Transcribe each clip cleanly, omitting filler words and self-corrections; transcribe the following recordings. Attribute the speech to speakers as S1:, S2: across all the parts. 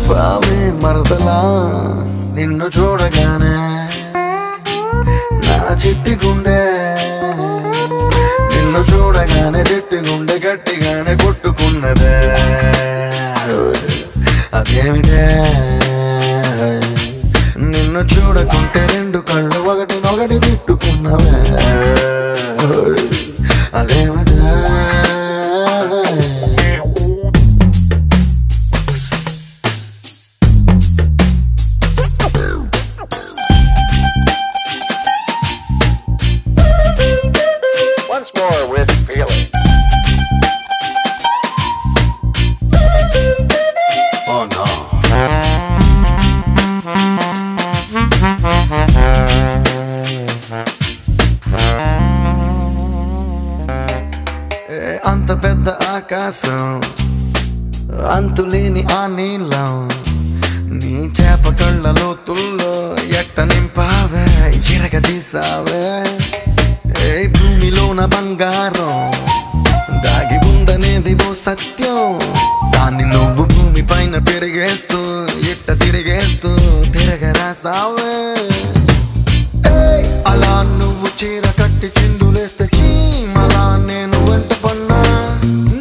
S1: పావే మరదలా నిన్ను చూడగానే నా చిట్టి గుండె నిన్ను చూడగానే చిట్టి గుండె గట్టిగానే కొట్టుకున్నదే అదేమిటే నిన్ను చూడకుంటే రెండు కళ్ళు ఒకటి తిట్టుకున్నవే అదేమిటే
S2: Once more with feeling.
S1: Oh no. అంత పెద్ద ఆకాశం అంతులేని ఆ నీళ్ళం నీ చేప కళ్ళ లోతుల్లో ఎట్ట నింపావే ఎరగదీసావే ఏ భూమిలోన బంగారం దాగి ఉందనేది ఓ సత్యం దాన్ని నువ్వు భూమి పైన పెరిగేస్తూ ఇట్ట తిరిగేస్తూ తిరగరాసావే అలా నువ్వు చీర కట్టి చిందులేస్తే చీమలా నేను వెంట పన్నా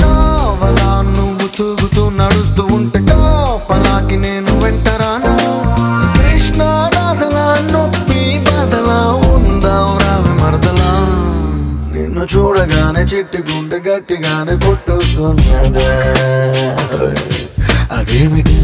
S1: నావలా నువ్వు తూగుతూ నడుస్తూ ఉంటే కాపలాకి నేను వెంటరానా కృష్ణ రాధలా నొప్పి బాధలా ఉందాం రావి మరదలా నిన్ను చూడగానే చిట్టి గుండె గట్టిగానే కొట్టుకున్నదే అదేమిటి